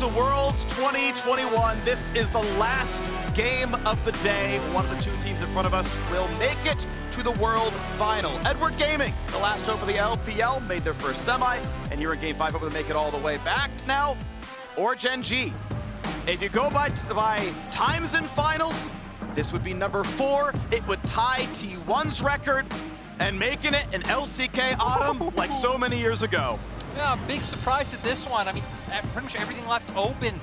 to Worlds 2021. This is the last game of the day. One of the two teams in front of us will make it to the World Final. Edward Gaming, the last hope of the LPL, made their first semi, and here in Game 5, hoping to make it all the way back now, or Gen.G. If you go by times in finals, this would be number 4. It would tie T1's record, and making it an LCK Autumn like so many years ago. Yeah, big surprise at this one. I mean, pretty much everything left open.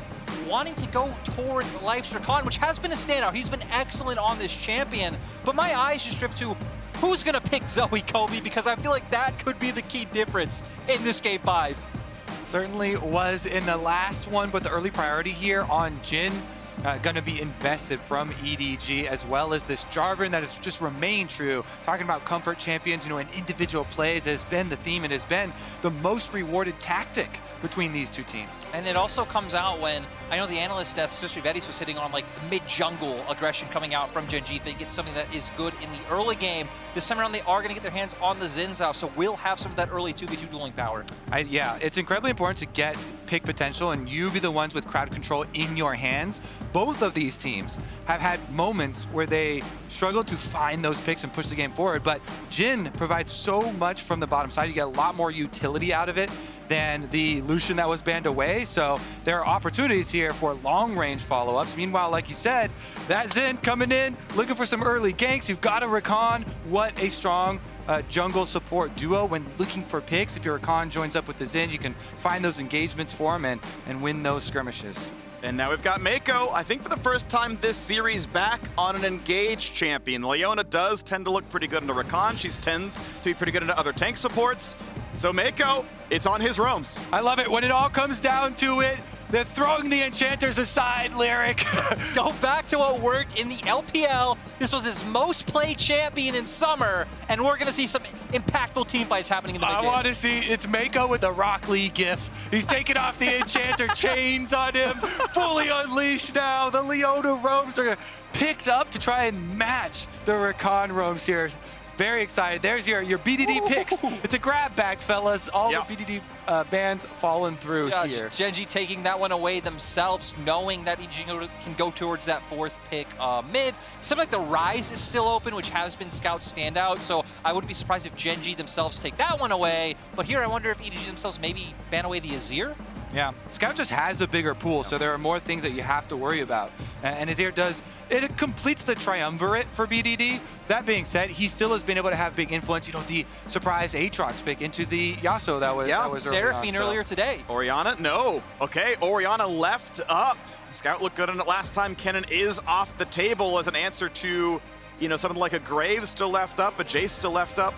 Wanting to go towards Life's Rakan, which has been a standout. He's been excellent on this champion. But my eyes just drift to who's going to pick Zoe Kobe, because I feel like that could be the key difference in this Game 5. Certainly was in the last one, but the early priority here on Jhin going to be invested from EDG, as well as this Jarvan that has just remained true. Talking about comfort champions, you know, and individual plays has been the theme. It has been the most rewarded tactic between these two teams. And it also comes out when, I know the analyst desk, especially Vettis, was hitting on like the mid-jungle aggression coming out from Gen.G. They get something that is good in the early game. This time around, they are going to get their hands on the Xin Zhao, so we'll have some of that early 2v2 dueling power. Yeah, it's incredibly important to get pick potential, and you be the ones with crowd control in your hands. Both of these teams have had moments where they struggled to find those picks and push the game forward, but Jhin provides so much from the bottom side. You get a lot more utility out of it than the Lucian that was banned away. So there are opportunities here for long-range follow-ups. Meanwhile, like you said, that Xin coming in, looking for some early ganks. You've got a Rakan. What a strong jungle support duo when looking for picks. If your Rakan joins up with the Xin, you can find those engagements for him and win those skirmishes. And now we've got Meiko, I think for the first time this series, back on an engaged champion. Leona does tend to look pretty good into Rakan. She tends to be pretty good into other tank supports. So Meiko, it's on his roams. I love it when it all comes down to it. They're throwing the enchanters aside, Lyric. Go back to what worked in the LPL. This was his most played champion in summer, and we're gonna see some impactful team fights happening in the big game. I want to see, it's Meiko with the Rock Lee gif. He's taking off the enchanter chains on him, fully unleashed now. The Leona roams are picked up to try and match the Rakan roams here. Very excited. There's your BDD picks. It's a grab bag, fellas. All the BDD bans falling through here. Gen.G taking that one away themselves, knowing that EDG can go towards that 4th pick mid. Something like the Ryze is still open, which has been Scout's standout, so I wouldn't be surprised if Gen.G themselves take that one away. But here I wonder if EDG themselves maybe ban away the Azir? Yeah, Scout just has a bigger pool, so there are more things that you have to worry about. And Azir does, it completes the triumvirate for BDD. That being said, he still has been able to have big influence. You know, the surprise Aatrox pick into the Yasuo that was Seraphine earlier today. Orianna, no. Okay, Orianna left up. Scout looked good on it last time. Kennen is off the table as an answer to, you know, something like a Graves still left up, a Jace still left up.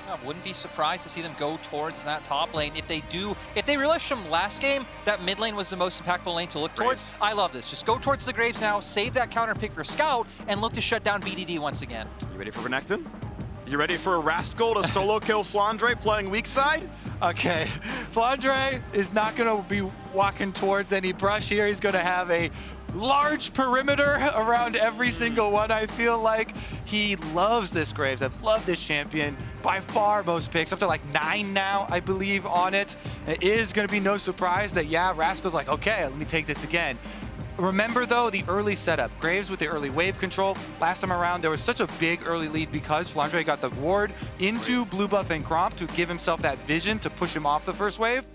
I wouldn't be surprised to see them go towards that top lane. If they realized from last game that mid lane was the most impactful lane to look towards, I love this. Just go towards the Graves now, save that counter pick for Scout, and look to shut down BDD once again. You ready for Renekton? You ready for a Rascal to solo kill Flandre playing weak side? Okay, Flandre is not going to be walking towards any brush here. He's going to have a large perimeter around every single one. I feel like he loves this Graves. I've loved this champion. By far most picks, up to like 9 now, I believe, on it. It is going to be no surprise that, yeah, Rascal's like, okay, let me take this again. Remember, though, the early setup. Graves with the early wave control. Last time around, there was such a big early lead because Flandre got the ward into blue buff and Gromp to give himself that vision to push him off the first wave.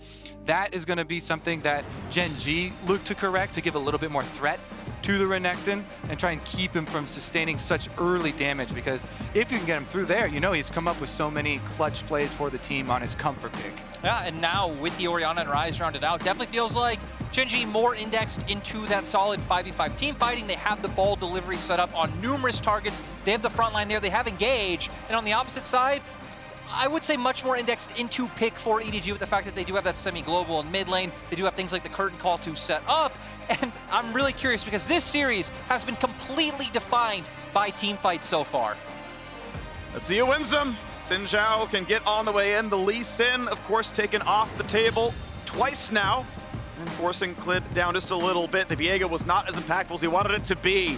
That is going to be something that Gen.G looked to correct to give a little bit more threat to the Renekton and try and keep him from sustaining such early damage, because if you can get him through there, you know he's come up with so many clutch plays for the team on his comfort pick. Yeah, and now with the Orianna and Ryze rounded out, definitely feels like Gen.G more indexed into that solid 5v5 team fighting. They have the ball delivery set up on numerous targets. They have the front line there. They have engage. And on the opposite side, I would say much more indexed into pick for EDG with the fact that they do have that semi-global in mid lane. They do have things like the curtain call to set up. And I'm really curious because this series has been completely defined by team fights so far. Let's see who wins them. Zhao can get on the way in. The Lee Sin, of course, taken off the table twice now and forcing Clid down just a little bit. The Viego was not as impactful as he wanted it to be.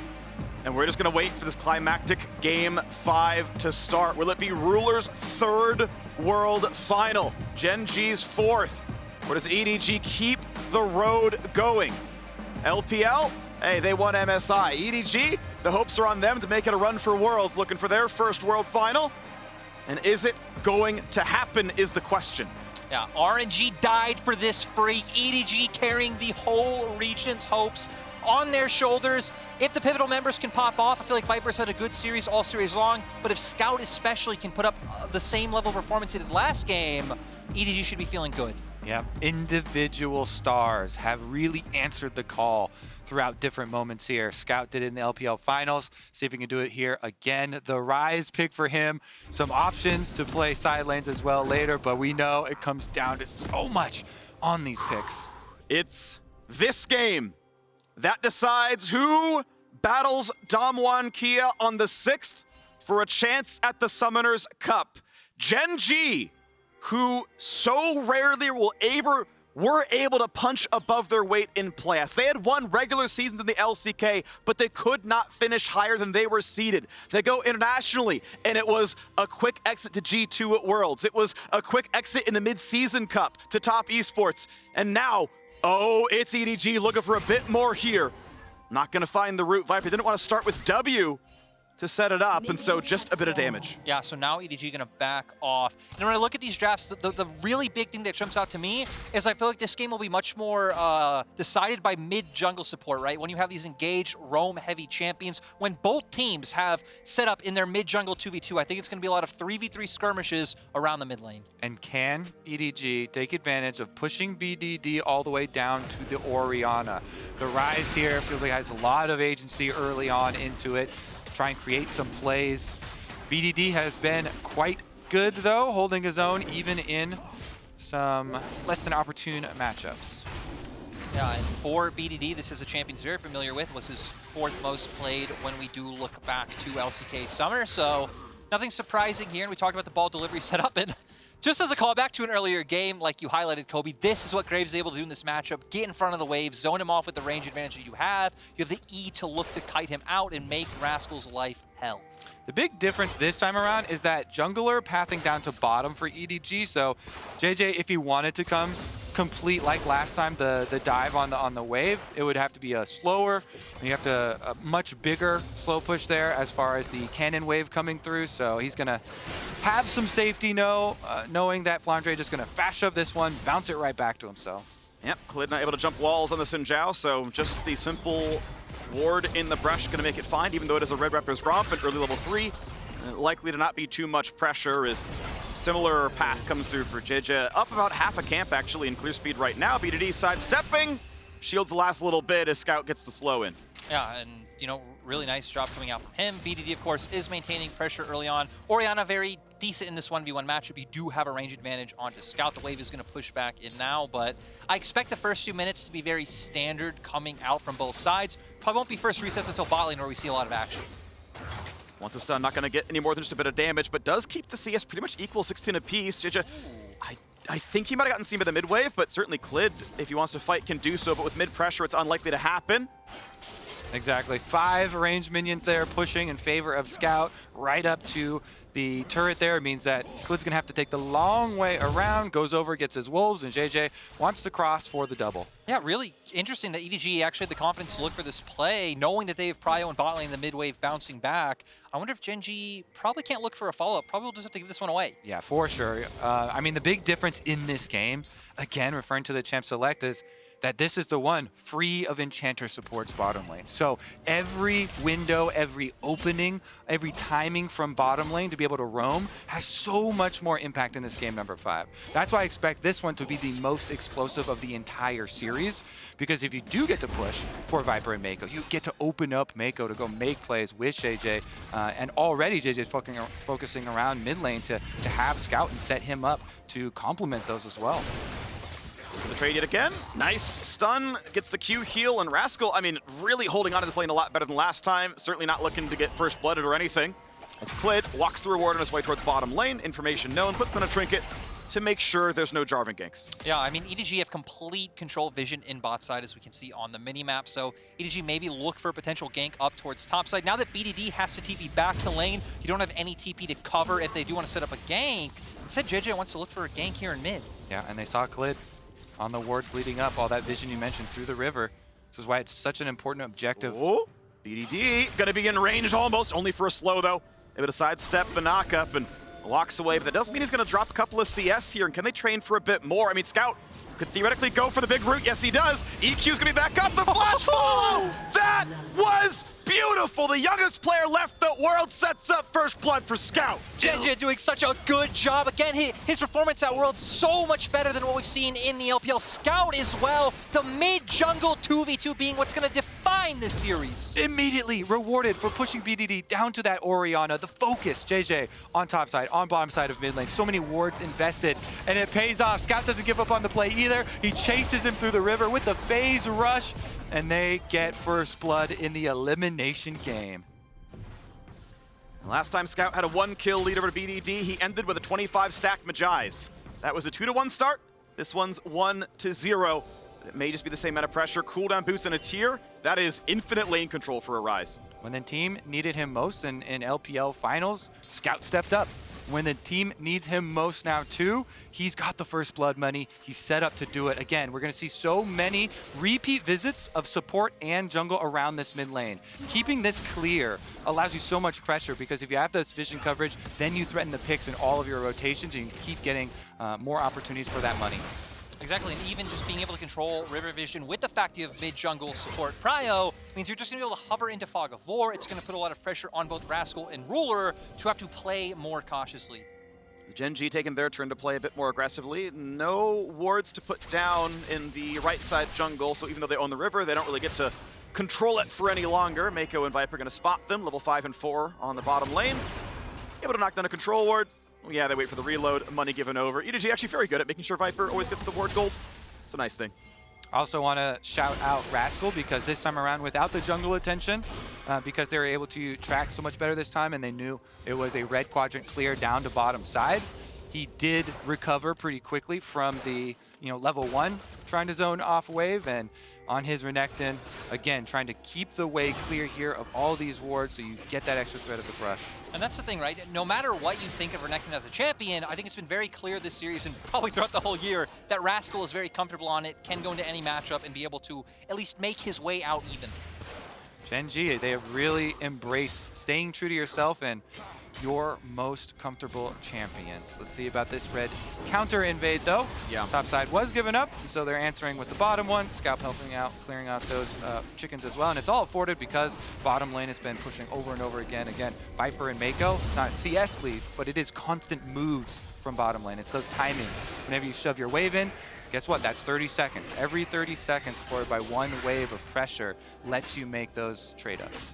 And we're just going to wait for this climactic Game 5 to start. Will it be Ruler's 3rd World Final? Gen.G's 4th. Or does EDG keep the road going? LPL, hey, they won MSI. EDG, the hopes are on them to make it a run for Worlds, looking for their first World Final. And is it going to happen is the question. Yeah, RNG died for this freak. EDG carrying the whole region's hopes on their shoulders. If the pivotal members can pop off, I feel like Vipers had a good series all series long, but if Scout especially can put up the same level of performance he did last game, EDG should be feeling good. Yeah, individual stars have really answered the call throughout different moments here. Scout did it in the LPL finals. See if he can do it here again. The Ryze pick for him. Some options to play side lanes as well later, but we know it comes down to so much on these picks. It's this game that decides who battles Damwon Kia on the 6th for a chance at the Summoners Cup. Gen.G, who so rarely were able to punch above their weight in playoffs. They had won regular seasons in the LCK, but they could not finish higher than they were seeded. They go internationally, and it was a quick exit to G2 at Worlds. It was a quick exit in the mid-season cup to top esports. And now, oh, it's EDG looking for a bit more here. Not gonna find the route. Viper didn't want to start with W to set it up, and so just a bit of damage. Yeah, so now EDG gonna back off. And when I look at these drafts, the really big thing that jumps out to me is I feel like this game will be much more decided by mid-jungle support, right? When you have these engaged, roam-heavy champions, when both teams have set up in their mid-jungle 2v2, I think it's gonna be a lot of 3v3 skirmishes around the mid lane. And can EDG take advantage of pushing BDD all the way down to the Orianna? The Ryze here feels like has a lot of agency early on into it. Try and create some plays. BDD has been quite good though, holding his own even in some less than opportune matchups. Yeah, and for BDD, this is a champion he's very familiar with. Was his 4th most played when we do look back to LCK Summer, so nothing surprising here. And we talked about the ball delivery setup, and just as a callback to an earlier game, like you highlighted, Kobe, this is what Graves is able to do in this matchup. Get in front of the wave, zone him off with the range advantage that you have. You have the E to look to kite him out and make Rascal's life hell. The big difference this time around is that jungler pathing down to bottom for EDG. So JieJie, if he wanted to come complete like last time, the dive on the wave, it would have to be a slower. And you have to a much bigger slow push there as far as the cannon wave coming through. So he's gonna have some safety knowing that Flandre just gonna fast shove this one, bounce it right back to himself. Yep, Clid not able to jump walls on the Zhao, so just the simple ward in the brush gonna make it fine, even though it is a Red Raptor's Romp at early level 3. Likely to not be too much pressure as similar path comes through for JieJie. Up about half a camp actually in clear speed right now. BDD sidestepping. Shields the last little bit as Scout gets the slow in. Yeah, and you know, really nice job coming out from him. BDD, of course, is maintaining pressure early on. Orianna very decent in this 1v1 matchup. You do have a range advantage onto Scout. The wave is going to push back in now, but I expect the first few minutes to be very standard coming out from both sides. Probably won't be first resets until bot lane where we see a lot of action. Once a stun, not going to get any more than just a bit of damage, but does keep the CS pretty much equal, 16 apiece. JieJie, I think he might have gotten seen by the mid wave, but certainly Clid, if he wants to fight, can do so, but with mid pressure, it's unlikely to happen. Exactly. 5 ranged minions there pushing in favor of Scout right up to the turret there. It means that Clid's going to have to take the long way around, goes over, gets his wolves, and JieJie wants to cross for the double. Yeah, really interesting that EDG actually had the confidence to look for this play, knowing that they have Prio and bot lane in the mid wave bouncing back. I wonder if Gen.G probably can't look for a follow-up. Probably will just have to give this one away. Yeah, for sure. I mean, the big difference in this game, again, referring to the champ select, is that this is the one free of enchanter supports bottom lane. So every window, every opening, every timing from bottom lane to be able to roam has so much more impact in this game number 5. That's why I expect this one to be the most explosive of the entire series, because if you do get to push for Viper and Meiko, you get to open up Meiko to go make plays with JieJie, and already JieJie is focusing around mid lane to have Scout and set him up to complement those as well. For the trade yet again. Nice stun, gets the Q heal, and Rascal, I mean, really holding on to this lane a lot better than last time. Certainly not looking to get first blooded or anything. As Clid walks through a ward on his way towards bottom lane, information known, puts in a trinket to make sure there's no Jarvan ganks. Yeah, I mean, EDG have complete control vision in bot side, as we can see on the mini-map, so EDG maybe look for a potential gank up towards top side. Now that BDD has to TP back to lane, you don't have any TP to cover if they do want to set up a gank. Instead, JieJie wants to look for a gank here in mid. Yeah, and they saw Clid on the wards leading up, all that vision you mentioned through the river. This is why it's such an important objective. Oh, BDD gonna be in range almost, only for a slow though. Able to sidestep the knockup and walks away, but that doesn't mean he's gonna drop a couple of CS here. And can they train for a bit more? I mean, Scout could theoretically go for the big route. Yes, he does. EQ's gonna be back up. The flash follow! That was beautiful. The youngest player left the world sets up first blood for Scout. JieJie doing such a good job. Again, his performance at Worlds so much better than what we've seen in the LPL. Scout as well. The mid-jungle 2v2 being what's going to define this series. Immediately rewarded for pushing BDD down to that Orianna. The focus, JieJie on top side, on bottom side of mid lane. So many wards invested, and it pays off. Scout doesn't give up on the play either. He chases him through the river with the phase rush, and they get first blood in the elimination game. Last time Scout had a 1-kill lead over BDD, he ended with a 25-stack Magi's. That was a 2-1 start. This one's 1-0. It may just be the same amount of pressure. Cooldown boots and a tier. That is infinite lane control for a Ryze. When the team needed him most in LPL finals, Scout stepped up. When the team needs him most now too, he's got the first blood money. He's set up to do it. Again, we're going to see so many repeat visits of support and jungle around this mid lane. Keeping this clear allows you so much pressure, because if you have this vision coverage, then you threaten the picks in all of your rotations and you keep getting more opportunities for that money. Exactly, and even just being able to control river vision with the fact you have mid-jungle support prio means you're just going to be able to hover into Fog of War. It's going to put a lot of pressure on both Rascal and Ruler to have to play more cautiously. Gen.G taking their turn to play a bit more aggressively. No wards to put down in the right side jungle, so even though they own the river, they don't really get to control it for any longer. Meiko and Viper going to spot them, level 5 and 4 on the bottom lanes. Able to knock down a control ward. Yeah, they wait for the reload, money given over. EDG actually very good at making sure Viper always gets the ward gold. It's a nice thing. Also want to shout out Rascal, because this time around, without the jungle attention, because they were able to track so much better this time, and they knew it was a red quadrant clear down to bottom side, he did recover pretty quickly from the level 1 trying to zone off wave, and on his Renekton, again, trying to keep the way clear here of all these wards so you get that extra threat of the brush. And that's the thing, right? No matter what you think of Renekton as a champion, I think it's been very clear this series and probably throughout the whole year that Rascal is very comfortable on it, can go into any matchup and be able to at least make his way out even. Gen.G, they have really embraced staying true to yourself and your most comfortable champions. Let's see about this red counter invade though. Yeah. Top side was given up, so they're answering with the bottom one. Scout helping out, clearing out those chickens as well. And it's all afforded because bottom lane has been pushing over and over again. Again, Viper and Meiko, it's not a CS lead, but it is constant moves from bottom lane. It's those timings. Whenever you shove your wave in, guess what? That's 30 seconds. Every 30 seconds supported by one wave of pressure lets you make those trade-ups.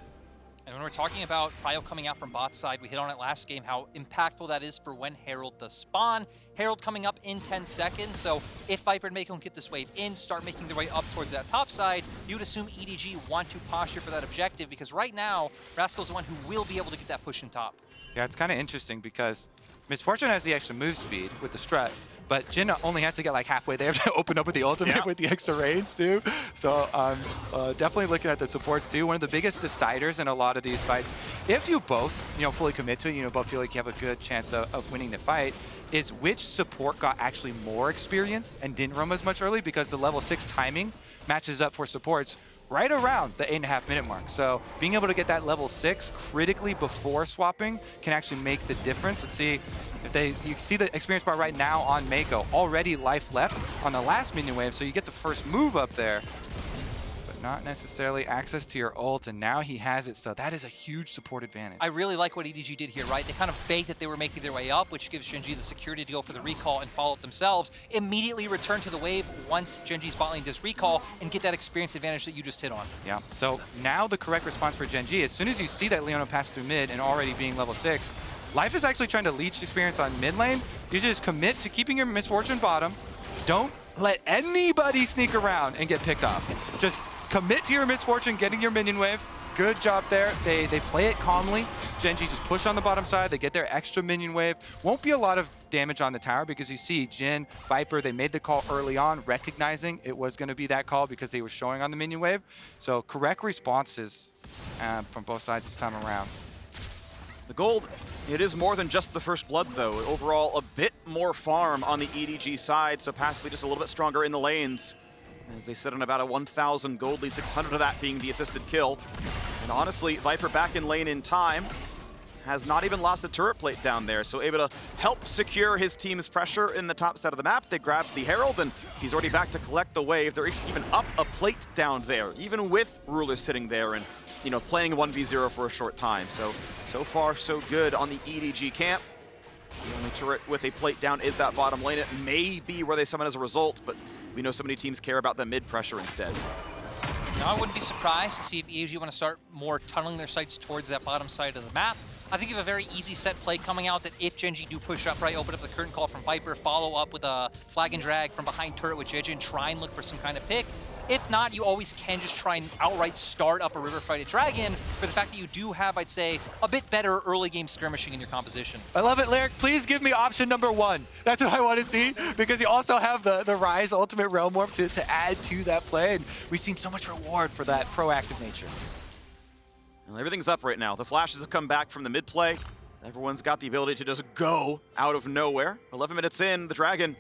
And when we're talking about Prio coming out from bot side, we hit on it last game, how impactful that is for when Herald does spawn. Herald coming up in 10 seconds, so if Viper and Meiko can get this wave in, start making their way up towards that top side, you would assume EDG want to posture for that objective, because right now, Rascal's the one who will be able to get that push in top. Yeah, it's kind of interesting because Misfortune has the extra move speed with the strut, but Jhin only has to get like halfway there to open up with the ultimate with the extra range too. So definitely looking at the supports too. One of the biggest deciders in a lot of these fights, if you both fully commit to it, both feel like you have a good chance of winning the fight, is which support got actually more experience and didn't roam as much early, because the level 6 timing matches up for supports right around the 8.5 minute mark. So being able to get that level 6 critically before swapping can actually make the difference. Let's see if you see the experience bar right now on Meiko. Already life left on the last minion wave, so you get the first move up there, but not necessarily access to your ult, and now he has it, so that is a huge support advantage. I really like what EDG did here, right? They kind of baked that they were making their way up, which gives Gen.G the security to go for the recall and follow up themselves. Immediately return to the wave once Gen.G's bot lane does recall and get that experience advantage that you just hit on. Yeah, so now the correct response for Gen.G, as soon as you see that Leona pass through mid and already being level 6, Life is actually trying to leech experience on mid lane. You just commit to keeping your Misfortune bottom. Don't let anybody sneak around and get picked off. Just commit to your Misfortune, getting your minion wave. Good job there. They play it calmly. Gen.G just push on the bottom side. They get their extra minion wave. Won't be a lot of damage on the tower because you see Jhin, Viper, they made the call early on, recognizing it was going to be that call because they were showing on the minion wave. So correct responses from both sides this time around. The gold, it is more than just the first blood, though. Overall, a bit more farm on the EDG side, so passively just a little bit stronger in the lanes, as they sit on about a 1,000 gold lead, 600 of that being the assisted kill. And honestly, Viper back in lane in time, has not even lost the turret plate down there, so able to help secure his team's pressure in the top side of the map. They grab the Herald, and he's already back to collect the wave. They're even up a plate down there, even with Ruler sitting there and, you know, playing 1v0 for a short time. So far, so good on the EDG camp. The only turret with a plate down is that bottom lane. It may be where they summon as a result, but we know so many teams care about the mid pressure instead. Now, I wouldn't be surprised to see if EDG want to start more tunneling their sights towards that bottom side of the map. I think you have a very easy set play coming out that if Gen.G do push up, right, open up the curtain call from Viper, follow up with a flag and drag from behind turret with JieJie and try and look for some kind of pick. If not, you always can just try and outright start up a river fight at Dragon for the fact that you do have, I'd say, a bit better early game skirmishing in your composition. I love it, Lyric. Please give me option number 1. That's what I want to see, because you also have the Ryze Ultimate Realm Warp to add to that play, and we've seen so much reward for that proactive nature. Well, everything's up right now. The flashes have come back from the mid play. Everyone's got the ability to just go out of nowhere. 11 minutes in, the Dragon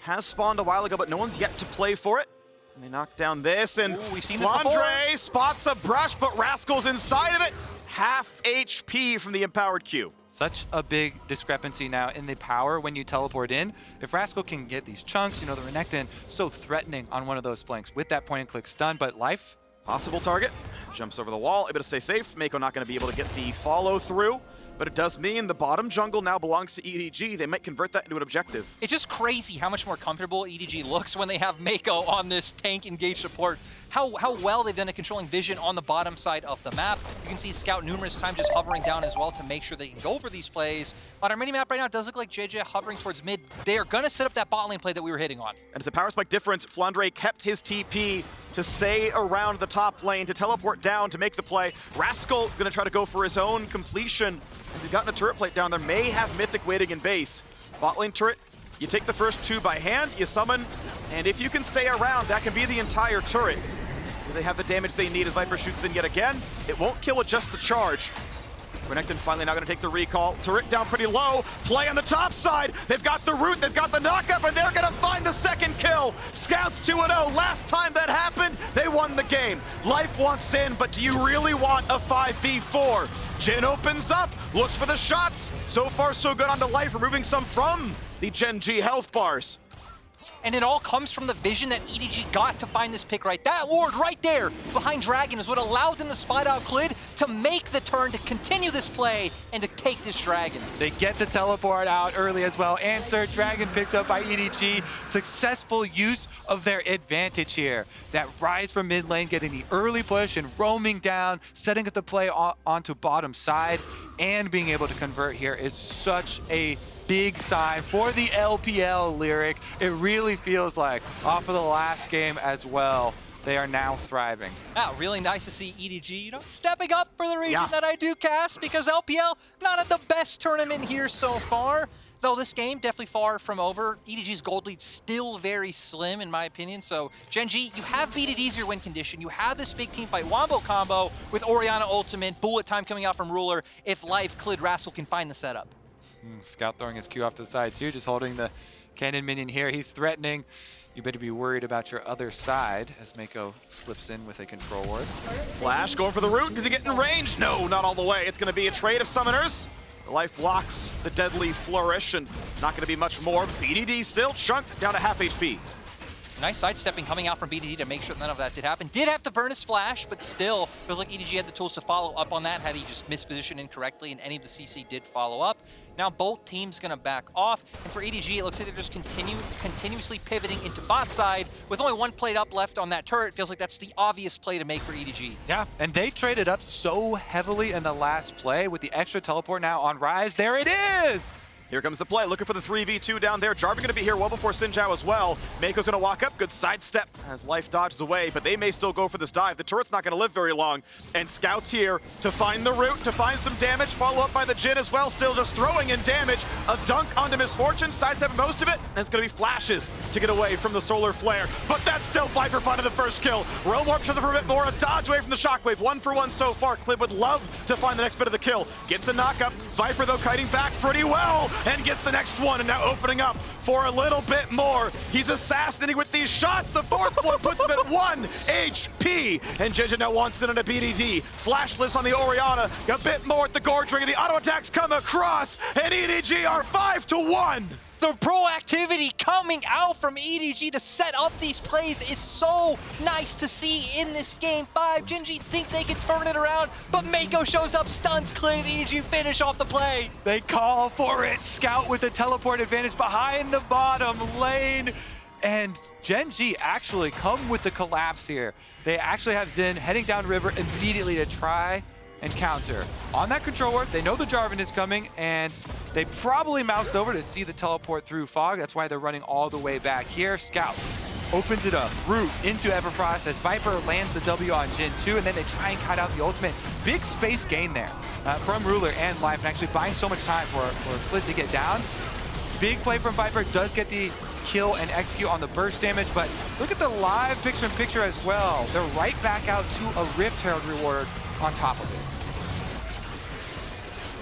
has spawned a while ago, but no one's yet to play for it. And they knock down this, and we've seen Flandre spots a brush, but Rascal's inside of it. Half HP from the empowered Q. Such a big discrepancy now in the power when you teleport in. If Rascal can get these chunks, you know, the Renekton so threatening on one of those flanks with that point and click stun, but life. Possible target, jumps over the wall, able to stay safe. Meiko not going to be able to get the follow through, but it does mean the bottom jungle now belongs to EDG. They might convert that into an objective. It's just crazy how much more comfortable EDG looks when they have Meiko on this tank engaged support. How well they've done at controlling vision on the bottom side of the map. You can see Scout numerous times just hovering down as well to make sure they can go for these plays. On our mini-map right now, it does look like JieJie hovering towards mid. They are going to set up that bot lane play that we were hitting on. And it's a power spike difference. Flandre kept his TP to stay around the top lane, to teleport down, to make the play. Rascal going to try to go for his own completion. As he's gotten a turret plate down there, may have Mythic waiting in base. Bot lane turret, you take the first 2 by hand, you summon, and if you can stay around, that can be the entire turret. Do they have the damage they need as Viper shoots in yet again? It won't kill with just the charge. Renekton finally now going to take the recall. Turret down pretty low. Play on the top side. They've got the root, they've got the knockup, and they're going to find the second kill. Scouts 2-0. Last time that happened, they won the game. Life wants in, but do you really want a 5v4? Jhin opens up, looks for the shots. So far, so good onto Life, removing some from the Gen.G health bars. And it all comes from the vision that EDG got to find this pick right. That ward right there behind Dragon is what allowed them to spot out Clid to make the turn, to continue this play, and to take this Dragon. They get the teleport out early as well. Answer, Dragon picked up by EDG. Successful use of their advantage here. That Ryze from mid lane, getting the early push and roaming down, setting up the play onto bottom side, and being able to convert here is such a big sign for the LPL, Lyric. It really feels like, off of the last game as well, they are now thriving. Yeah, really nice to see EDG, you know, stepping up for the region that I do cast, because LPL not at the best tournament here so far. Though this game definitely far from over. EDG's gold lead still very slim in my opinion. So Gen.G, you have beat it easier win condition. You have this big team fight wombo combo with Orianna ultimate, bullet time coming out from Ruler. If Life, Clid, Rascal can find the setup. Scout throwing his Q off to the side too, just holding the cannon minion here. He's threatening. You better be worried about your other side as Meiko slips in with a control ward. Flash going for the root. Does he get in range? No, not all the way. It's going to be a trade of summoners. Life blocks the deadly flourish, and not going to be much more. BDD still chunked down to half HP. Nice sidestepping coming out from BDD to make sure none of that did happen. Did have to burn his flash, but still feels like EDG had the tools to follow up on that had he just mispositioned incorrectly, and any of the CC did follow up. Now both teams gonna back off, and for EDG, it looks like they're just continuously pivoting into bot side. With only 1 plate up left on that turret, it feels like that's the obvious play to make for EDG. Yeah, and they traded up so heavily in the last play with the extra teleport now on Ryze. There it is! Here comes the play, looking for the 3v2 down there. Jarvan gonna be here well before Zhao as well. Meiko's gonna walk up, good sidestep as life dodges away, but they may still go for this dive. The turret's not gonna live very long, and Scout's here to find the root, to find some damage, follow up by the Jhin as well, still just throwing in damage. A dunk onto Misfortune, sidestepping most of it, and it's gonna be flashes to get away from the solar flare, but that's still FLICKR finding the first kill. Realm Warp shows up for a bit more, a dodge away from the shockwave, 1-for-1 so far. Clid would love to find the next bit of the kill. Gets a knock-up, Viper though kiting back pretty well, and gets the next one, and now opening up for a little bit more. He's assassinating with these shots. The fourth one puts him at 1 HP, and JieJie now wants it on a BDD. Flashless on the Orianna, a bit more at the Gorge Ring, and the auto attacks come across, and EDG are 5-1. The proactivity coming out from EDG to set up these plays is so nice to see in this game 5. Gen.G think they can turn it around, but Meiko shows up, stuns Clid, and EDG finish off the play. They call for it. Scout with the teleport advantage behind the bottom lane. And Gen.G actually come with the collapse here. They actually have Jhin heading down river immediately to try and counter. On that control warp, they know the Jarvan is coming, and they probably moused over to see the teleport through fog. That's why they're running all the way back here. Scout opens it up, root into Everfrost as Viper lands the W on Jhin 2, and then they try and cut out the ultimate. Big space gain there from Ruler and Life, and actually buying so much time for Clid to get down. Big play from Viper, does get the kill and execute on the burst damage, but look at the live picture-in-picture as well. They're right back out to a Rift Herald reward on top of it.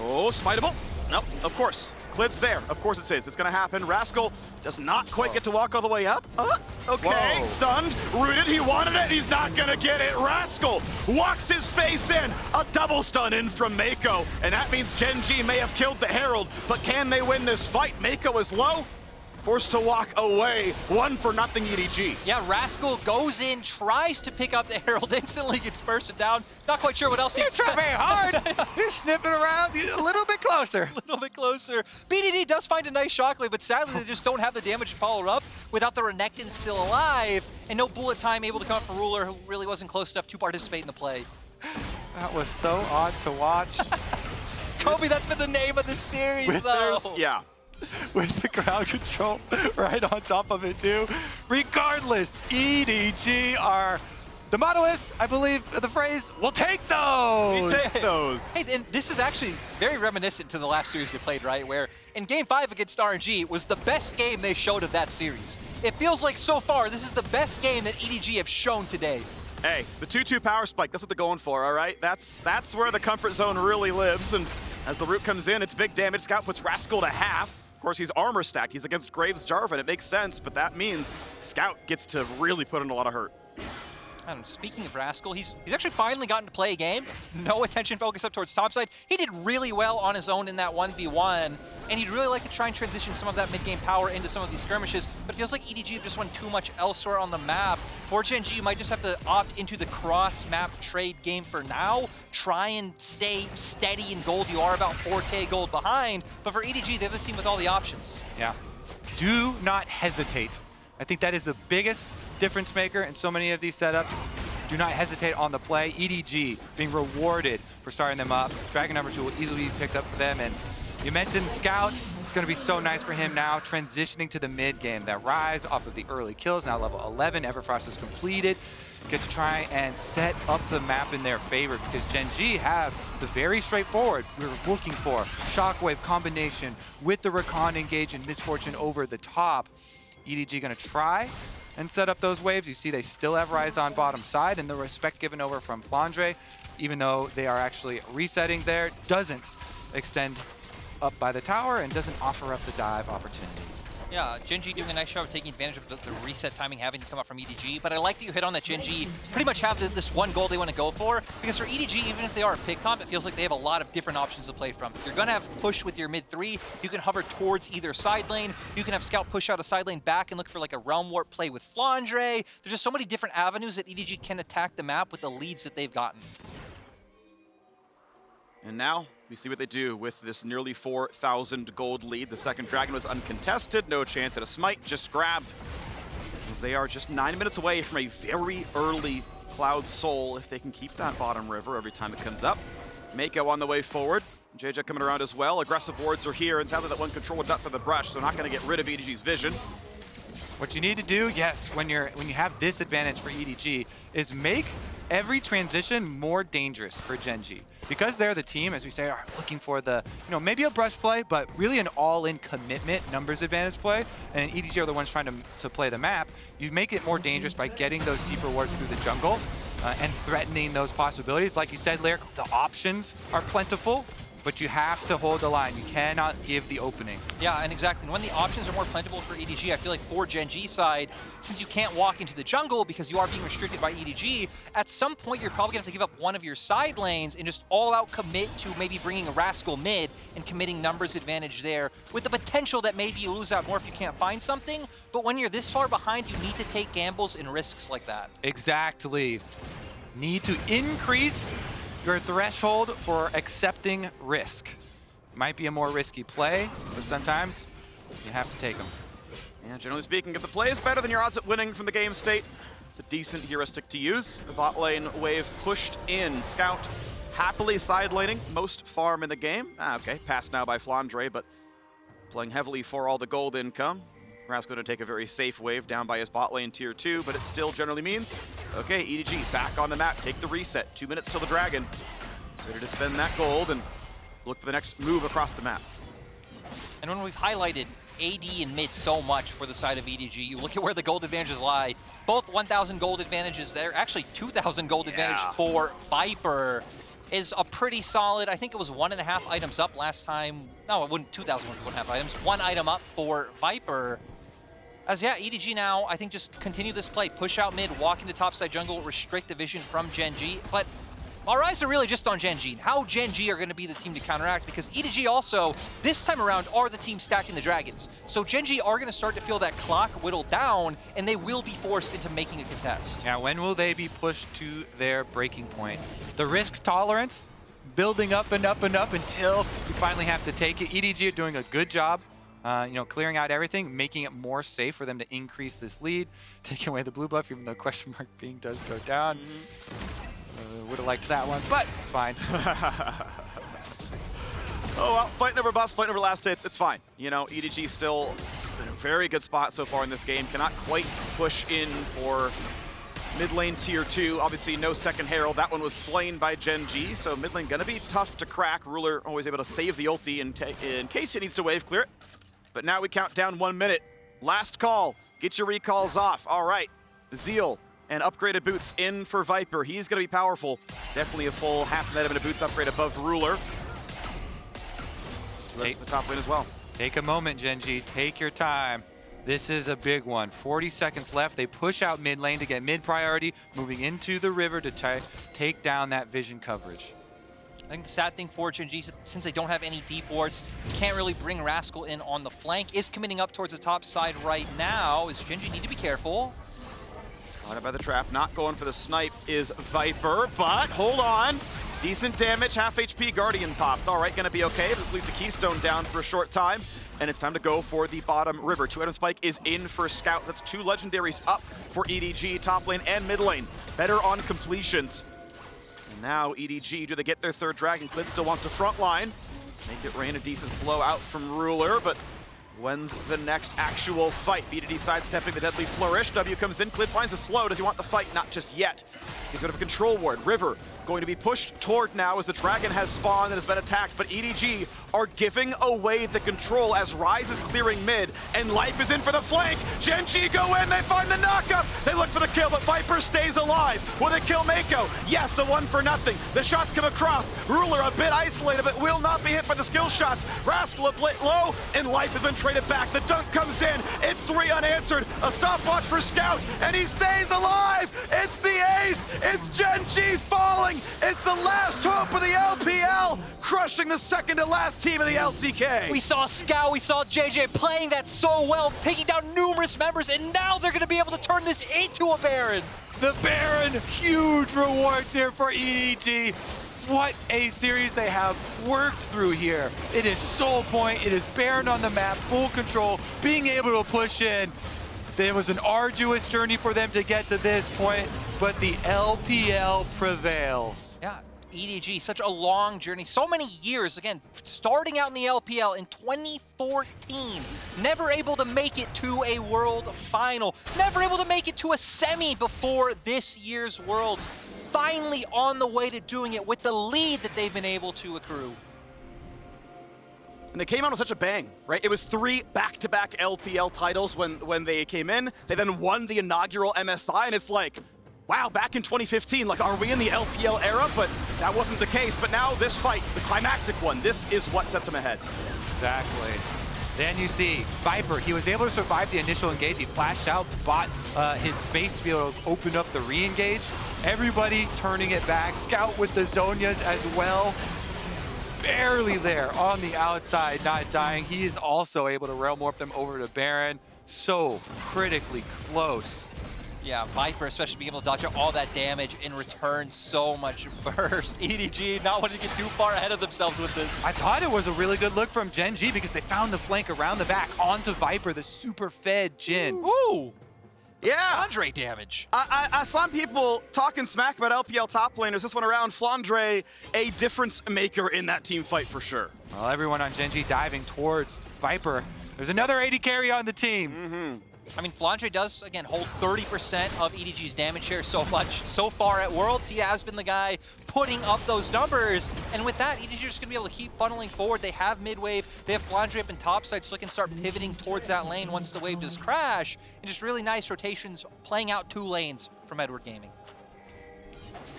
Oh, smiteable. Nope, of course. Clid's there. Of course it is. It's going to happen. Rascal does not quite get to walk all the way up. Okay, whoa. Stunned, rooted. He wanted it. He's not going to get it. Rascal walks his face in. A double stun in from Meiko. And that means Gen.G may have killed the Herald, but can they win this fight? Meiko is low. Forced to walk away, 1-0 EDG. Yeah, Rascal goes in, tries to pick up the Herald, instantly gets bursted down. Not quite sure what else he's trying very hard. He's sniffing around a little bit closer. A little bit closer. BDD does find a nice shockwave, but sadly they just don't have the damage to follow up without the Renekton still alive, and no bullet time able to come up for Ruler, who really wasn't close enough to participate in the play. That was so odd to watch. Kobe, that's been the name of the series, though. Yeah. With the ground control right on top of it too. Regardless, EDG are, the motto is, I believe the phrase, we'll take those! We take those. Hey, and this is actually very reminiscent to the last series we played, right? Where in Game 5 against RNG was the best game they showed of that series. It feels like so far, this is the best game that EDG have shown today. Hey, the 2-2 power spike, that's what they're going for, all right? That's where the comfort zone really lives, and as the root comes in, it's big damage. Scout puts Rascal to half. Of course, he's armor stacked. He's against Graves Jarvan. It makes sense, but that means Scout gets to really put in a lot of hurt. And speaking of Rascal, he's actually finally gotten to play a game. No attention focus up towards topside. He did really well on his own in that 1v1, and he'd really like to try and transition some of that mid-game power into some of these skirmishes, but it feels like EDG just went too much elsewhere on the map. For Gen.G, you might just have to opt into the cross-map trade game for now. Try and stay steady in gold. You are about 4K gold behind, but for EDG, they're the team with all the options. Yeah. Do not hesitate. I think that is the biggest difference maker in so many of these setups. Do not hesitate on the play. EDG being rewarded for starting them up. Dragon number 2 will easily be picked up for them. And you mentioned Scouts. It's going to be so nice for him now, transitioning to the mid game. That Ryze off of the early kills, now level 11. Everfrost is completed. Get to try and set up the map in their favor, because Gen.G have the very straightforward we were looking for. Shockwave combination with the Rakan engage and Misfortune over the top. EDG going to try and set up those waves. You see they still have Ryze on bottom side, and the respect given over from Flandre, even though they are actually resetting there, doesn't extend up by the tower and doesn't offer up the dive opportunity. Yeah, Gen.G doing a nice job of taking advantage of the reset timing having to come up from EDG, but I like that you hit on that Gen.G pretty much have this one goal they want to go for, because for EDG, even if they are a pick comp, it feels like they have a lot of different options to play from. You're going to have push with your mid 3, you can hover towards either side lane, you can have Scout push out a side lane back and look for like a Realm Warp play with Flandre. There's just so many different avenues that EDG can attack the map with the leads that they've gotten. And now we see what they do with this nearly 4,000 gold lead. The second dragon was uncontested, no chance at a smite, just grabbed. As they are just 9 minutes away from a very early Cloud Soul if they can keep that bottom river every time it comes up. Meiko on the way forward. JieJie coming around as well. Aggressive wards are here, and sadly that one control ward's outside the brush, so not going to get rid of EDG's vision. What you need to do, yes, when you have this advantage for EDG, is make every transition more dangerous for Gen.G. Because they're the team, as we say, are looking for the, maybe a brush play, but really an all-in commitment numbers advantage play. And EDG are the ones trying to play the map. You make it more dangerous by getting those deeper wards through the jungle and threatening those possibilities. Like you said, LICKR, the options are plentiful, but you have to hold the line. You cannot give the opening. Yeah, and exactly. When the options are more plentiful for EDG, I feel like for Gen.G side, since you can't walk into the jungle because you are being restricted by EDG, at some point you're probably going to have to give up one of your side lanes and just all-out commit to maybe bringing a Rascal mid and committing numbers advantage there, with the potential that maybe you lose out more if you can't find something. But when you're this far behind, you need to take gambles and risks like that. Exactly. Need to increase your threshold for accepting risk. Might be a more risky play, but sometimes you have to take them. And generally speaking, if the play is better than your odds at winning from the game state, it's a decent heuristic to use. The bot lane wave pushed in. Scout happily side laning, most farm in the game. Okay, passed now by Flandre, but playing heavily for all the gold income. Rascal going to take a very safe wave down by his bot lane tier 2, but it still generally means, okay, EDG back on the map, take the reset. 2 minutes till the dragon. Ready to spend that gold and look for the next move across the map. And when we've highlighted AD and mid so much for the side of EDG, you look at where the gold advantages lie. Both 1,000 gold advantages there, actually 2,000 gold advantage for Viper is a pretty solid, I think it was 1.5 items up last time. No, it wouldn't, 2,000 1.5 items. 1 item up for Viper. As yeah, EDG now, I think just continue this play, push out mid, walk into topside jungle, restrict the vision from Gen.G. But our eyes are really just on Gen.G. How Gen.G are going to be the team to counteract, because EDG also, this time around, are the team stacking the dragons. So Gen.G are going to start to feel that clock whittle down, and they will be forced into making a contest. Yeah, when will they be pushed to their breaking point? The risk tolerance building up and up and up until you finally have to take it. EDG are doing a good job. Clearing out everything, making it more safe for them to increase this lead, taking away the blue buff, even though question mark being does go down. Would have liked that one, but it's fine. Oh, well, fighting over buffs, fighting over last hits, it's fine. EDG still in a very good spot so far in this game. Cannot quite push in for mid lane tier 2. Obviously, no second Herald. That one was slain by Gen.G, so mid lane gonna be tough to crack. Ruler always able to save the ulti in case he needs to wave clear it. But now we count down 1 minute. Last call. Get your recalls off. All right. Zeal and upgraded boots in for Viper. He's going to be powerful. Definitely a full half net of a boots upgrade above Ruler. Take the top lane as well. Take a moment, Gen.G. Take your time. This is a big one. 40 seconds left. They push out mid lane to get mid priority, moving into the river to take down that vision coverage. I think the sad thing for Gen.G, since they don't have any deep wards, can't really bring Rascal in on the flank, is committing up towards the top side right now. Is Gen.G need to be careful? Spotted by the trap, not going for the snipe is Viper, but hold on. Decent damage, half HP Guardian popped. All right, gonna be okay. This leaves the Keystone down for a short time, and it's time to go for the bottom river. 2-item spike is in for Scout. That's 2 legendaries up for EDG, top lane and mid lane. Better on completions. And now EDG, do they get their 3rd dragon? Clid still wants to frontline. Make it rain a decent slow out from Ruler, but when's the next actual fight? BDD sidestepping the deadly flourish. W comes in, Clid finds a slow. Does he want the fight? Not just yet. Gets rid of a control ward. River going to be pushed toward now as the dragon has spawned and has been attacked, but EDG are giving away the control as Ryze is clearing mid, and Life is in for the flank. Gen.G go in, they find the knockup. They look for the kill, but Viper stays alive. Will they kill Meiko? Yes, a 1-for-0. The shots come across. Ruler a bit isolated, but will not be hit by the skill shots. Rascal a bit low, and Life has been traded back. The dunk comes in. It's 3 unanswered. A stopwatch for Scout, and he stays alive. It's the ace. It's Gen.G falling. It's the last hope of the LPL, crushing the second to last team of the LCK. We saw Scout, we saw JieJie playing that so well, taking down numerous members, and now they're going to be able to turn this into a Baron. The Baron, huge rewards here for EDG. What a series they have worked through here. It is Soul Point, it is Baron on the map, full control, being able to push in. It was an arduous journey for them to get to this point, but the LPL prevails. Yeah, EDG, such a long journey, so many years, again, starting out in the LPL in 2014, never able to make it to a World Final, never able to make it to a semi before this year's Worlds, finally on the way to doing it with the lead that they've been able to accrue. And they came out with such a bang, right? It was 3 back-to-back LPL titles when they came in. They then won the inaugural MSI, and it's like, wow, back in 2015, like, are we in the LPL era? But that wasn't the case. But now this fight, the climactic one, this is what set them ahead. Exactly. Then you see Viper, he was able to survive the initial engage. He flashed out, bought his space to be able to open up the re-engage. Everybody turning it back. Scout with the Zhonyas as well. Barely there on the outside, not dying. He is also able to realm warp them over to Baron. So critically close. Yeah, Viper especially being able to dodge out all that damage in return, so much burst. EDG not wanting to get too far ahead of themselves with this. I thought it was a really good look from Gen.G because they found the flank around the back onto Viper, the super fed Jhin. Ooh! Yeah. Flandre damage. I saw people talking smack about LPL top laners this one around. Flandre, a difference maker in that team fight for sure. Well, everyone on Gen.G diving towards Viper. There's another AD carry on the team. I mean, Flandre does, again, hold 30% of EDG's damage share so far at Worlds. He has been the guy putting up those numbers. And with that, EDG is just going to be able to keep funneling forward. They have mid-wave. They have Flandre up in topside, so they can start pivoting towards that lane once the wave does crash. And just really nice rotations playing out 2 lanes from Edward Gaming.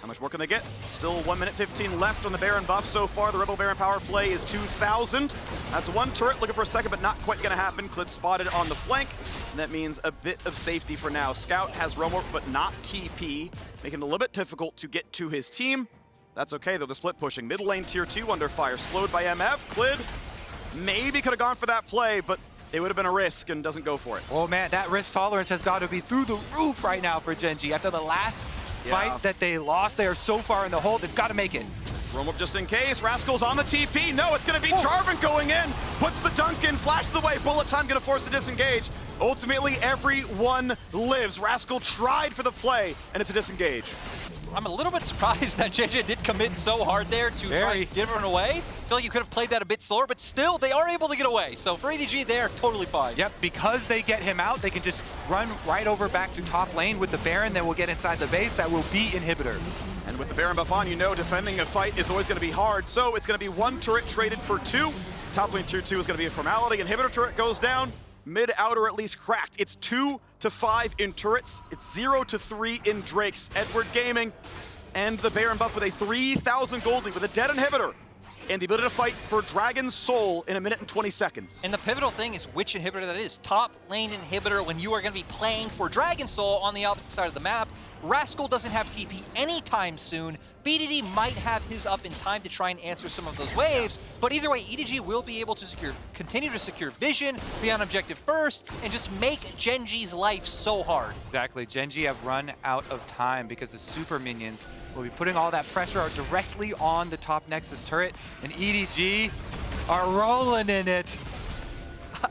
How much more can they get? Still 1 minute 15 left on the Baron buff so far. The Rebel Baron power play is 2,000. That's 1 turret looking for a second, but not quite going to happen. Clid spotted on the flank, and that means a bit of safety for now. Scout has roam warp, but not TP, making it a little bit difficult to get to his team. That's okay, though. They're split pushing. Mid lane tier 2 under fire, slowed by MF. Clid maybe could have gone for that play, but it would have been a risk and doesn't go for it. Oh man, that risk tolerance has got to be through the roof right now for Gen.G. After the last fight that they lost, they are so far in the hole, they've got to make it. Roam up just in case. Rascal's on the TP. No, it's going to be Jarvan going in. Puts the dunk in, flashes the way. Bullet time going to force the disengage. Ultimately, everyone lives. Rascal tried for the play, and it's a disengage. I'm a little bit surprised that JieJie did commit so hard there to try and give it away. I feel like you could have played that a bit slower, but still, they are able to get away. So for EDG, they're totally fine. Yep, because they get him out, they can just run right over back to top lane with the Baron, then we'll get inside the base. That will be inhibitor. And with the Baron buff on, you know defending a fight is always going to be hard. So it's going to be 1 turret traded for 2. Top lane tier 2 is going to be a formality. Inhibitor turret goes down. Mid-outer at least cracked. It's 2 to 5 in turrets. It's 0 to 3 in Drakes. Edward Gaming and the Baron buff with a 3,000 gold lead with a dead inhibitor and the ability to fight for Dragon's Soul in 1 minute and 20 seconds. And the pivotal thing is which inhibitor that is. Top lane inhibitor when you are going to be playing for Dragon's Soul on the opposite side of the map. Rascal doesn't have TP anytime soon. BDD might have his up in time to try and answer some of those waves, but either way, EDG will be able to continue to secure vision, be on objective first, and just make Gen.G's life so hard. Exactly, Gen.G have run out of time because the super minions will be putting all that pressure directly on the top Nexus turret, and EDG are rolling in it.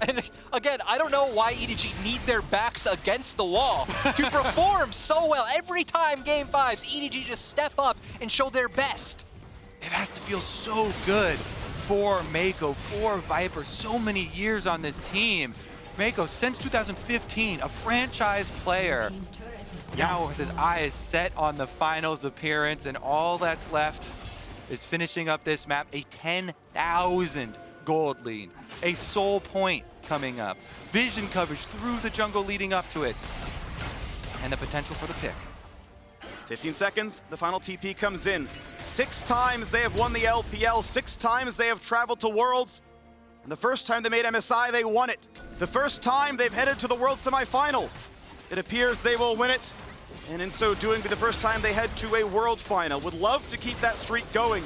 And again, I don't know why EDG need their backs against the wall to perform so well. Every time Game 5s, EDG just step up and show their best. It has to feel so good for Meiko, for Viper, so many years on this team. Meiko, since 2015, a franchise player. Now with his eyes set on the finals appearance, and all that's left is finishing up this map, a 10,000 gold lead, a soul point coming up, vision coverage through the jungle leading up to it, and the potential for the pick. 15 seconds, the final TP comes in. 6 times they have won the LPL, 6 times they have traveled to Worlds, and the first time they made MSI, they won it. The first time they've headed to the World Semifinal, it appears they will win it, and in so doing, be the first time they head to a World Final. Would love to keep that streak going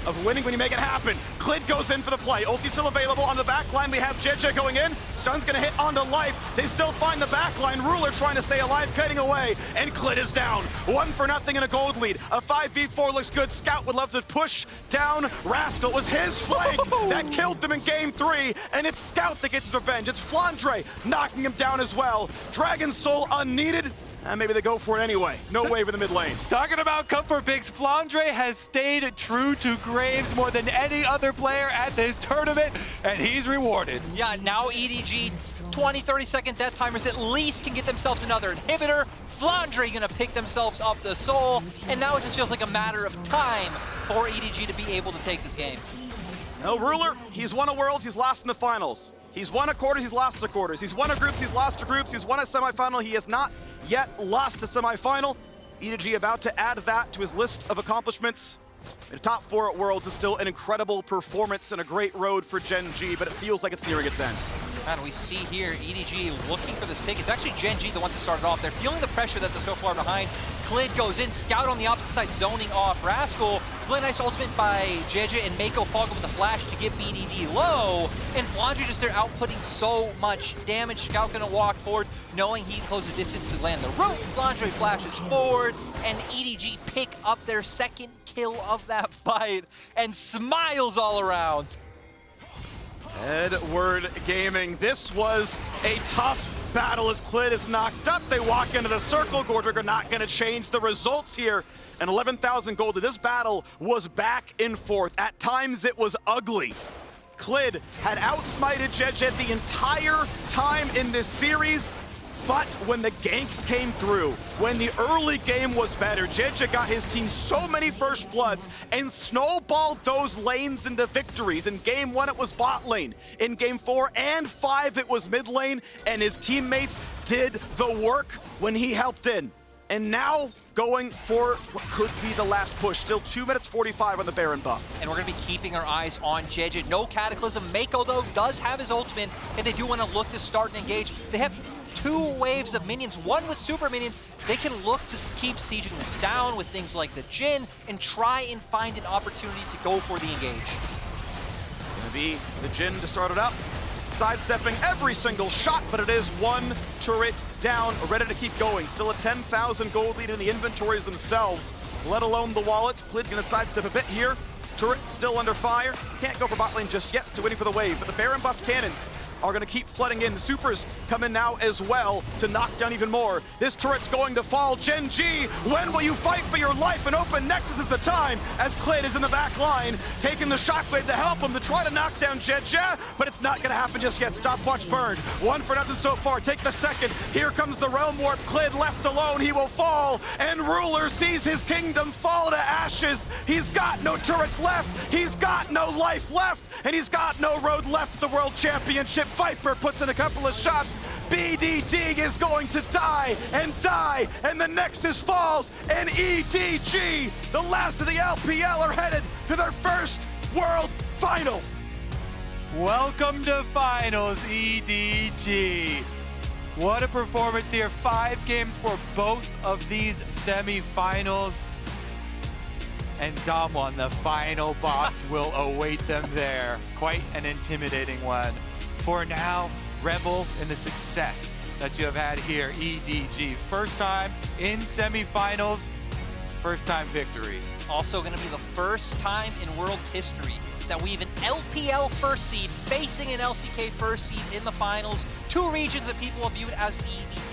of winning when you make it happen. Clid goes in for the play. Ulti still available on the back line. We have JieJie going in. Stun's gonna hit onto life. They still find the back line. Ruler trying to stay alive, cutting away, and Clid is down. 1-0 in a gold lead. A 5v4 looks good. Scout would love to push down Rascal. It was his flank that killed them in game 3, and it's Scout that gets his revenge. It's Flandre knocking him down as well. Dragon's Soul unneeded, And maybe they go for it anyway. No wave in the mid lane. Talking about comfort picks, Flandre has stayed true to Graves more than any other player at this tournament, and he's rewarded. Yeah, now EDG, 20, 30-second death timers at least can get themselves another inhibitor. Flandre gonna pick themselves up the soul, and now it just feels like a matter of time for EDG to be able to take this game. No, Ruler, he's won a Worlds, he's lost in the finals. He's won a quarters, he's lost to quarters. He's won a groups, he's lost to groups. He's won a semifinal, he has not yet lost a semifinal. EDG about to add that to his list of accomplishments. The top 4 at Worlds is still an incredible performance and a great road for Gen.G, but it feels like it's nearing its end. And we see here EDG looking for this pick. It's actually Gen.G the ones that started off. They're feeling the pressure that they're so far behind. Clid goes in, Scout on the opposite side, zoning off Rascal. Really nice ultimate by JieJie and Meiko followed with the flash to get BDD low. And Flandre just there outputting so much damage. Scout gonna walk forward, knowing he can close the distance to land the rope. Flandre flashes forward, and EDG pick up their second kill of that fight, and smiles all around. Edward Gaming, this was a tough battle as Clid is knocked up. They walk into the circle. Gordrigger not going to change the results here. And 11,000 gold. This battle was back and forth. At times it was ugly. Clid had outsmited JieJie the entire time in this series. But when the ganks came through, when the early game was better, JieJie got his team so many first bloods and snowballed those lanes into victories. In game 1, it was bot lane. In game 4 and 5, it was mid lane, and his teammates did the work when he helped in. And now going for what could be the last push. Still 2 minutes 45 on the Baron buff. And we're going to be keeping our eyes on JieJie. No Cataclysm. Meiko, though, does have his ultimate, and they do want to look to start and engage. They have 2 waves of minions, one with super minions. They can look to keep sieging this down with things like the Jhin and try and find an opportunity to go for the engage. Gonna be the Jhin to start it up. Sidestepping every single shot, but it is 1 turret down, ready to keep going. Still a 10,000 gold lead in the inventories themselves, let alone the wallets. Clid gonna sidestep a bit here. Turret still under fire. Can't go for bot lane just yet, still waiting for the wave, but the Baron buffed cannons are going to keep flooding in. The supers come in now as well to knock down even more. This turret's going to fall. Gen.G, when will you fight for your life? And open Nexus is the time as Clid is in the back line, taking the shockwave to help him to try to knock down JieJie, but it's not going to happen just yet. Stopwatch burned. 1 for nothing so far. Take the second. Here comes the Realm Warp. Clid left alone. He will fall, and Ruler sees his kingdom fall to ashes. He's got no turrets left. He's got no life left, and he's got no road left to the World Championship. Viper puts in a couple of shots. BDD is going to die, and the Nexus falls, and EDG, the last of the LPL, are headed to their first World Final. Welcome to finals, EDG. What a performance here. 5 games for both of these semifinals. And Damwon, the final boss, will await them there. Quite an intimidating one. For now, revel in the success that you have had here, EDG. First time in semifinals, first time victory. Also going to be the first time in World's history that we have an LPL first seed facing an LCK first seed in the finals. 2 regions that people have viewed as the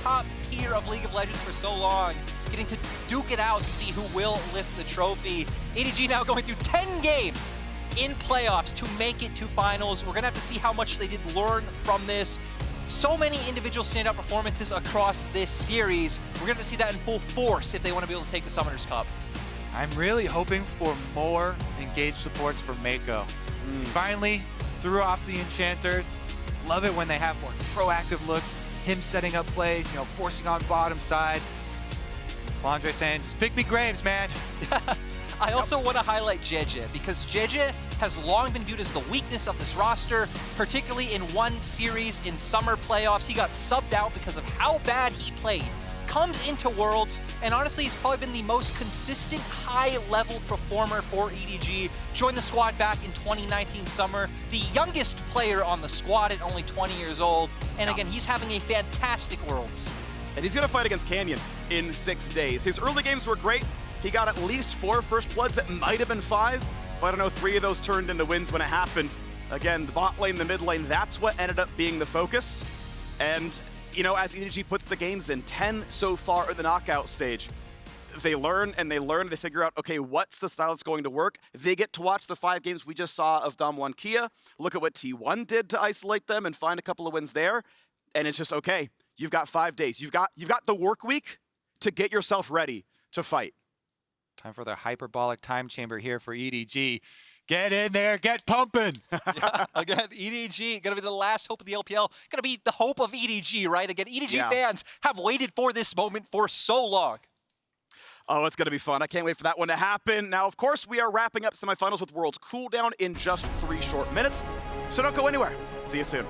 top tier of League of Legends for so long, getting to duke it out to see who will lift the trophy. EDG now going through 10 games in playoffs to make it to finals. We're gonna have to see how much they did learn from this. So many individual standout performances across this series. We're gonna have to see that in full force if they want to be able to take the Summoners Cup. I'm really hoping for more engaged supports for Meiko. Finally, threw off the enchanters. Love it when they have more proactive looks. Him setting up plays, you know, forcing on bottom side. Flandre saying, just pick me Graves, man. I also want to highlight JieJie, because JieJie has long been viewed as the weakness of this roster, particularly in one series in summer playoffs. He got subbed out because of how bad he played. Comes into Worlds, and honestly, he's probably been the most consistent high-level performer for EDG. Joined the squad back in 2019 summer, the youngest player on the squad at only 20 years old. And again, he's having a fantastic Worlds. And he's going to fight against Canyon in 6 days. His early games were great. He got at least 4 first bloods. It might have been 5, but I don't know, 3 of those turned into wins when it happened. Again, the bot lane, the mid lane, that's what ended up being the focus. And you know, as EDG puts the games in, 10 so far in the knockout stage, they learn and they learn, they figure out, okay, what's the style that's going to work? They get to watch the 5 games we just saw of Dom1 Kia. Look at what T1 did to isolate them and find a couple of wins there. And it's just, okay, you've got 5 days. You've got the work week to get yourself ready to fight. Time for the hyperbolic time chamber here for EDG. Get in there, get pumping. Yeah, again, EDG, gonna be the last hope of the LPL, gonna be the hope of EDG, right? Again, EDG fans have waited for this moment for so long. Oh, it's gonna be fun. I can't wait for that one to happen. Now, of course, we are wrapping up semifinals with Worlds Cooldown in just 3 short minutes. So don't go anywhere. See you soon.